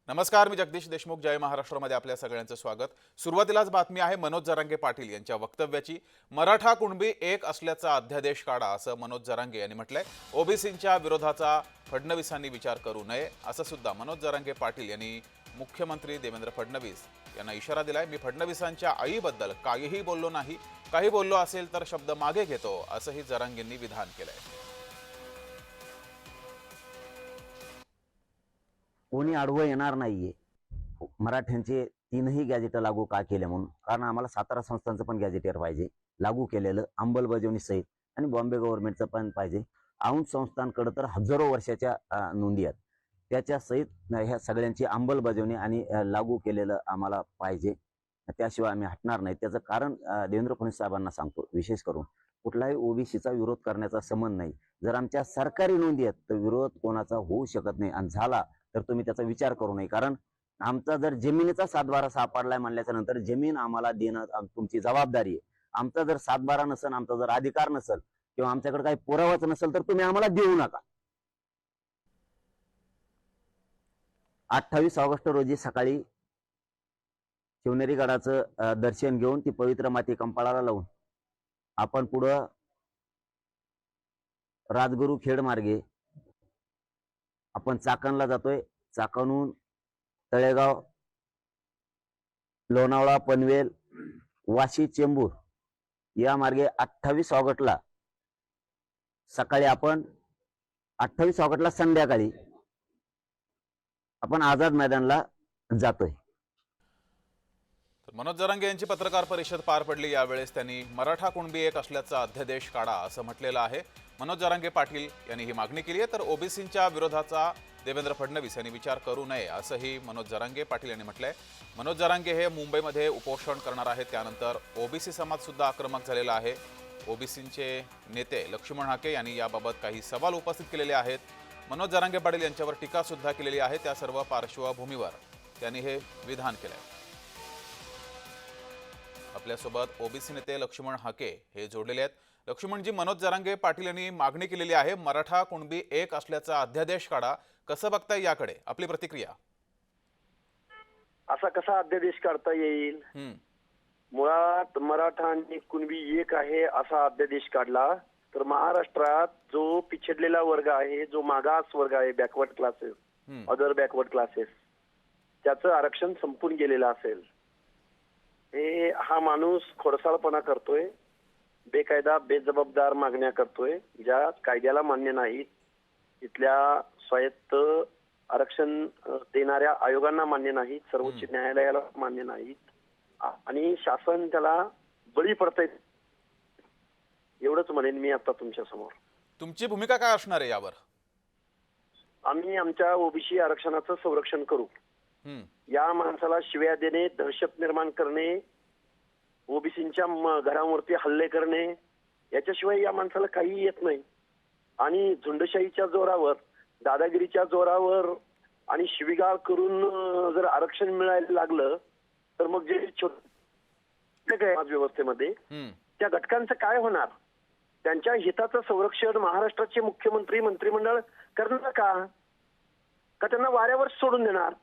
नमस्कार, मी जगदीश देशमुख. जय महाराष्ट्रमध्ये आपल्या सगळ्यांचं स्वागत. सुरुवातीलाच बातमी आहे मनोज जरांगे पाटील यांच्या वक्तव्याची. मराठा कुणबी एक असल्याचा अध्यादेश काढा असं मनोज जरांगे यांनी म्हटलंय. ओबीसींच्या विरोधाचा फडणवीसांनी विचार करू नये असं सुद्धा मनोज जरांगे पाटील यांनी मुख्यमंत्री देवेंद्र फडणवीस यांना इशारा दिलाय. मी फडणवीसांच्या आईबद्दल काहीही बोललो नाही, काही बोललो असेल तर शब्द मागे घेतो असंही जरांगेंनी विधान केलंय. कोणी आडवं येणार नाहीये. मराठ्यांचे 3ही गॅजेट लागू का केले म्हणून, कारण आम्हाला सातारा संस्थांचं पण गॅजेटियर पाहिजे लागू केलेलं अंमलबजावणी सहित, आणि बॉम्बे गव्हर्नमेंटचं पण पाहिजे. औंध संस्थांकडे तर हजारो वर्षाच्या नोंदी आहेत, त्याच्या सहित ह्या सगळ्यांची अंमलबजावणी आणि लागू केलेलं आम्हाला पाहिजे. त्याशिवाय आम्ही हटणार नाही. त्याचं कारण देवेंद्र फडणवीस साहेबांना सांगतो, विशेष करून कुठलाही ओबीसीचा विरोध करण्याचा संबंध नाही. जर आमच्या सरकारी नोंदी आहेत तर विरोध कोणाचा होऊ शकत नाही, आणि झाला तर तुम्ही त्याचा विचार करू नये. कारण आमचा जर जमिनीचा सातबारा सापडलाय म्हणल्याच्या नंतर जमीन आम्हाला देणं तुमची जबाबदारी आहे. आमचा जर सातबारा नसेल, आमचा जर अधिकार नसेल, किंवा आमच्याकडे काही पुरावाच नसेल तर तुम्ही आम्हाला देऊ नका. 28 ऑगस्ट रोजी सकाळी शिवनेरी गडाचं दर्शन घेऊन ती पवित्र माती कंपाळाला लावून आपण पुढं राजगुरू खेड मार्गे आपण चाकणला जातोय. चाकणहून तळेगाव, लोणावळा, पनवेल, वाशी, चेंबूर या मार्गे 28 ऑगस्टला सकाळी आपण 28 ऑगस्टला संध्याकाळी आपण आझाद मैदानला जातोय. मनोज जरांगे यांची पत्रकार परिषद पार पडली. यावेळेस त्यांनी मराठा कुणबी एक असल्याचा अध्यादेश काढा असं म्हटलेलं आहे. मनोज जरांगे पाटील यांनी ही मागणी केली आहे, तर ओबीसींच्या विरोधाचा देवेंद्र फडणवीस यांनी विचार करू नये असंही मनोज जरांगे पाटील यांनी म्हटलंय. मनोज जरांगे हे मुंबईमध्ये उपोषण करणार आहेत. त्यानंतर ओबीसी समाज सुद्धा आक्रमक झालेला आहे. ओबीसींचे नेते लक्ष्मण हाके यांनी याबाबत काही सवाल उपस्थित केलेले आहेत. मनोज जरांगे पाटील यांच्यावर टीका सुद्धा केलेली आहे. त्या सर्व पार्श्वभूमीवर त्यांनी हे विधान केलंय. आपल्यासोबत ओबीसी नेते लक्ष्मण हाके हे जोडलेले आहेत. लक्ष्मणजी, मनोज जरांगे पाटील यांनी मागणी केलेली आहे मराठा कुणबी एक असल्याचा अध्यादेश काढा, कसं बघताय याकडे? आपली प्रतिक्रिया. असा कसा अध्यादेश काढता येईल? मुळात मराठा आणि कुणबी एक आहे असा अध्यादेश काढला तर महाराष्ट्रात जो पिछडलेला वर्ग आहे, जो मागास वर्ग आहे, backward classes, other backward classes, त्याचं आरक्षण संपून गेलेलं असेल. हा माणूस खोडसाळपणा करतोय, बेकायदा बेजबाबदार मागण्या करतोय, ज्या कायद्याला मान्य नाहीत, इथल्या स्वायत्त आरक्षण देणाऱ्या आयोगांना मान्य नाहीत, सर्वोच्च न्यायालयाला मान्य नाहीत, आणि शासन त्याला बळी पडतंय. एवढंच म्हणेन मी आता तुमच्या समोर. तुमची भूमिका काय असणार आहे यावर? आम्ही आमच्या ओबीसी आरक्षणाचं संरक्षण करू. या माणसाला शिव्या देणे, दहशत निर्माण करणे, ओबीसींच्या घरांवरती हल्ले करणे, याच्याशिवाय या माणसाला काही येत नाही. आणि झुंडशाहीच्या जोरावर, दादागिरीच्या जोरावर आणि शिवीगाळ करून जर आरक्षण मिळायला लागलं तर मग जे छोटे समाज व्यवस्थेमध्ये त्या घटकांचं काय होणार? त्यांच्या हिताचं संरक्षण महाराष्ट्राचे मुख्यमंत्री, मंत्रिमंडळ करणार का? त्यांना वाऱ्यावर सोडून देणार?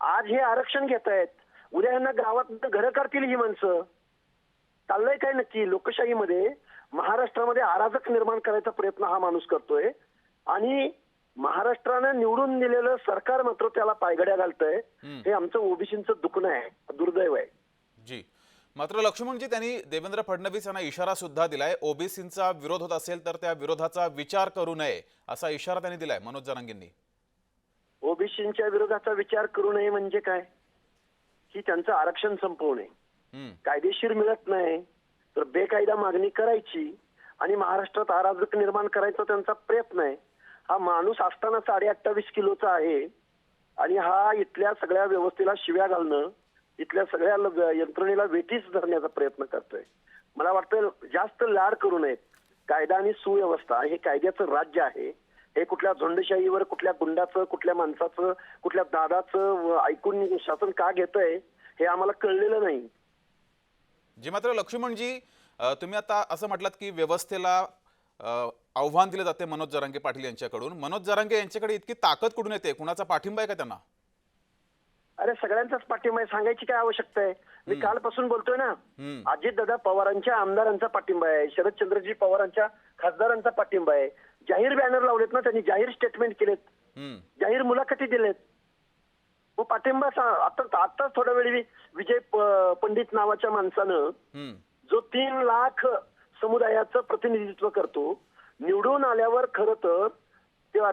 आज हे आरक्षण घेत आहेत, उद्या यांना गावात घरं करतील ही माणसं. चाललंय काय नक्की? लोकशाहीमध्ये, महाराष्ट्रामध्ये अराजक निर्माण करायचा प्रयत्न हा माणूस करतोय, आणि महाराष्ट्रानं निवडून दिलेलं सरकार मात्र त्याला पायघड्या घालतंय. हे आमचं ओबीसींचं दुखणं आहे, दुर्दैव आहे. जी, मात्र लक्ष्मणजी, त्यांनी देवेंद्र फडणवीस यांना इशारा सुद्धा दिलाय. ओबीसींचा विरोध होत असेल तर त्या विरोधाचा विचार करू नये असा इशारा त्यांनी दिलाय मनोज जरांगेंनी. ओबीसींच्या विरोधाचा विचार करू नये म्हणजे काय? की त्यांचं आरक्षण संपवणे. कायदेशीर मिळत नाही तर बेकायदा मागणी करायची आणि महाराष्ट्रात अराजक निर्माण करायचा त्यांचा प्रयत्न आहे. हा माणूस असताना 28.5 किलोचा आहे, आणि हा इथल्या सगळ्या व्यवस्थेला शिव्या घालणं, इथल्या सगळ्या यंत्रणेला वेठीस धरण्याचा प्रयत्न करतोय. मला वाटतं जास्त लाड करू नयेत. कायदा आणि सुव्यवस्था हे कायद्याचं राज्य आहे. हे कुठल्या झुंडशाहीवर, कुठल्या गुंडाचं, कुठल्या माणसाचं, कुठल्या दादाचं ऐकून शासन का घेतंय हे आम्हाला कळलेलं नाही. जी, मात्र लक्ष्मणजी, तुम्ही आता असं म्हटलात की व्यवस्थेला आव्हान दिले जाते मनोज जरांगे पाटील यांच्याकडून. मनोज जरांगे यांच्याकडे इतकी ताकद कुठून येते? कुणाचा पाठिंबा आहे का त्यांना? अरे सगळ्यांचाच पाठिंबा आहे, सांगायची काय आवश्यकता आहे? मी कालपासून बोलतोय ना. अजितदादा पवारांच्या आमदारांचा पाठिंबा आहे, शरदचंद्रजी पवारांच्या खासदारांचा पाठिंबा आहे. जाहीर बॅनर लावलेत ना त्यांनी, जाहीर स्टेटमेंट केलेत, जाहीर मुलाखती दिलेत. मग पाठिंबा आता थोड्या वेळी विजय पंडित नावाच्या माणसानं, जो 3 लाख समुदायाचं प्रतिनिधित्व करतो, निवडून आल्यावर खरं तर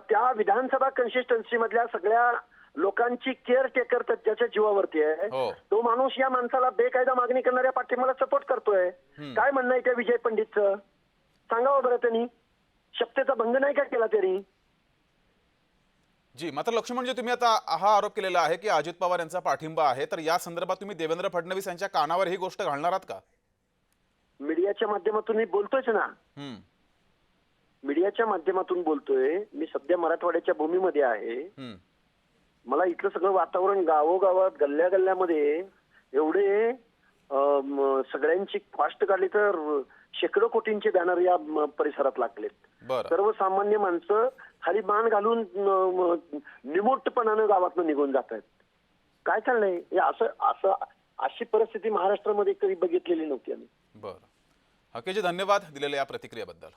त्या विधानसभा कन्सिस्टन्सी मधल्या सगळ्या लोकांची केअर टेकर त्याच्या जीवावरती आहे. तो माणूस या माणसाला बेकायदा मागणी करणाऱ्या पाठिंबाला सपोर्ट करतोय. काय म्हणणं आहे त्या विजय पंडितचं? सांगावं बरं त्यांनी. शक्तीचा भंग नाही का केला त्यांनी? जी, मात्र लक्ष्मणजी, तुम्ही आता हा आरोप केलेला आहे की अजित पवार यांचा पाठिंबा आहे, तर या संदर्भात तुम्ही देवेंद्र फडणवीस यांच्या कानावर ही गोष्ट घालणार आहात का? मीडियाच्या माध्यमातून मी बोलतोयच ना. मीडियाच्या माध्यमातून बोलतोय. मी सध्या मराठवाड्याच्या भूमीमध्ये आहे. मला इथलं सगळं वातावरण गावोगावात, गल्ल्या गल्ल्यामध्ये एवढे सगळ्यांची फास्ट काढली तर शेकडो कोटींचे बॅनर या परिसरात लागलेत. सर्वसामान्य माणसं खाली मान घालून निमूटपणानं गावातनं निघून जात आहेत. काय चाललंय? अशी परिस्थिती महाराष्ट्रामध्ये कधी बघितलेली नव्हती आम्ही. बरं, हकेजी, धन्यवाद दिलेल्या या प्रतिक्रियेबद्दल.